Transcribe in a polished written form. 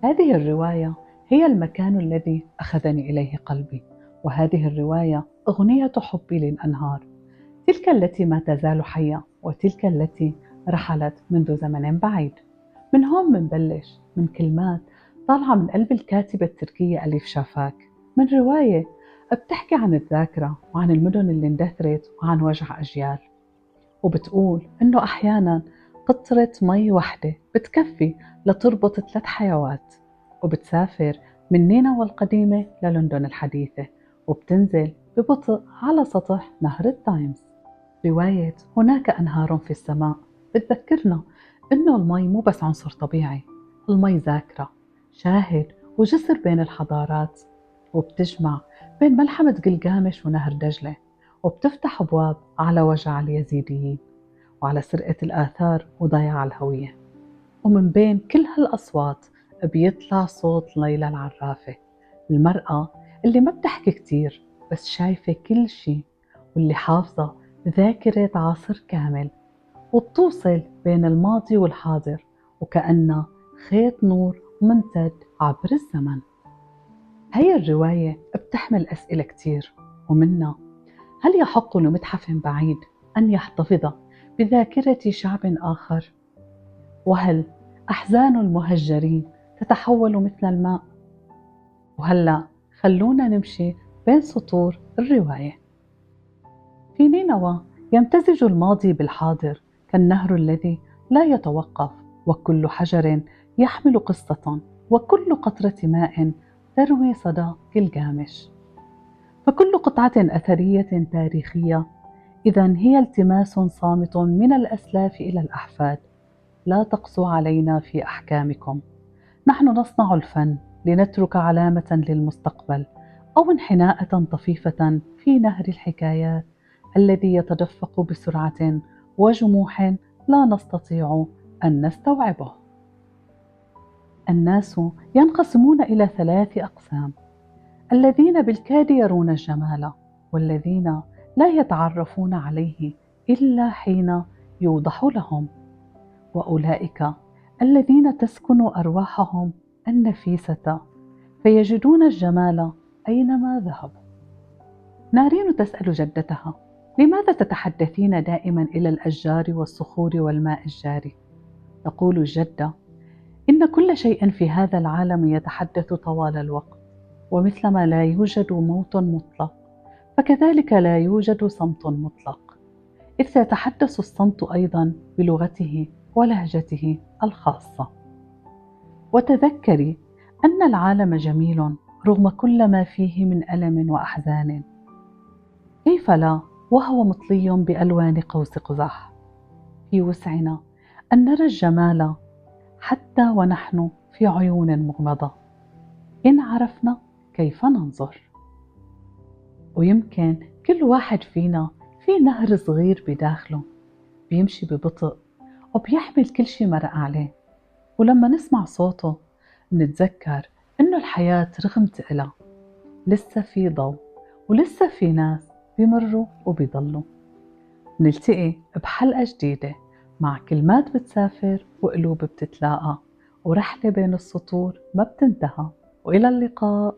هذه الرواية هي المكان الذي أخذني إليه قلبي، وهذه الرواية أغنية حبي للأنهار، تلك التي ما تزال حية، وتلك التي رحلت منذ زمن بعيد. من هون منبلش، من كلمات طالعة من قلب الكاتبة التركية أليف شافاك، من رواية بتحكي عن الذاكرة وعن المدن اللي اندثرت وعن وجع أجيال، وبتقول إنه أحياناً قطرة مي وحدة بتكفي لتربط 3 حيوات، وبتسافر من نينوى القديمة للندن الحديثة، وبتنزل ببطء على سطح نهر التايمز. رواية هناك أنهار في السماء بتذكرنا إنه المي مو بس عنصر طبيعي، المي ذاكرة، شاهد وجسر بين الحضارات، وبتجمع بين ملحمة قلقامش ونهر دجلة، وبتفتح أبواب على وجع اليزيديين وعلى سرقة الآثار وضياع الهوية. ومن بين كل هالأصوات بيطلع صوت ليلى العرافة، المرأة اللي ما بتحكي كتير بس شايفة كل شي، واللي حافظة ذاكرة عصر كامل، وبتوصل بين الماضي والحاضر وكأنها خيط نور ممتد عبر الزمن. هي الرواية بتحمل أسئلة كتير، ومنها: هل يحق لمتحف بعيد أن يحتفظ بذاكرة شعب آخر؟ وهل أحزان المهجرين تتحول مثل الماء؟ وهلأ خلونا نمشي بين سطور الرواية. في نينوى يمتزج الماضي بالحاضر كالنهر الذي لا يتوقف، وكل حجر يحمل قصة، وكل قطرة ماء تروي صدى قلقامش. فكل قطعة أثرية تاريخية إذن هي التماس صامت من الأسلاف إلى الأحفاد. لا تقسوا علينا في أحكامكم، نحن نصنع الفن لنترك علامة للمستقبل، أو انحناءة طفيفة في نهر الحكايات الذي يتدفق بسرعة وجموح لا نستطيع أن نستوعبه. الناس ينقسمون إلى 3 أقسام: الذين بالكاد يرون الجمال، والذين لا يتعرفون عليه إلا حين يوضح لهم، وأولئك الذين تسكن أرواحهم النفيسة فيجدون الجمال أينما ذهبوا. نارين تسأل جدتها: لماذا تتحدثين دائما إلى الأشجار والصخور والماء الجاري؟ تقول الجدة: إن كل شيء في هذا العالم يتحدث طوال الوقت، ومثلما لا يوجد موت مطلق فكذلك لا يوجد صمت مطلق، إذ يتحدث الصمت أيضا بلغته ولهجته الخاصة. وتذكري أن العالم جميل رغم كل ما فيه من ألم وأحزان، كيف لا وهو مطلي بألوان قوس قزح. في وسعنا أن نرى الجمال حتى ونحن في عيون مغمضة، إن عرفنا كيف ننظر. ويمكن كل واحد فينا في نهر صغير بداخله بيمشي ببطء وبيحمل كل شي مرق عليه، ولما نسمع صوته نتذكر إنه الحياة رغم تقلها لسه في ضوء، ولسه في ناس بيمروا وبيضلوا. نلتقي بحلقة جديدة مع كلمات بتسافر وقلوب بتتلاقى، ورحلة بين السطور ما بتنتهى. وإلى اللقاء.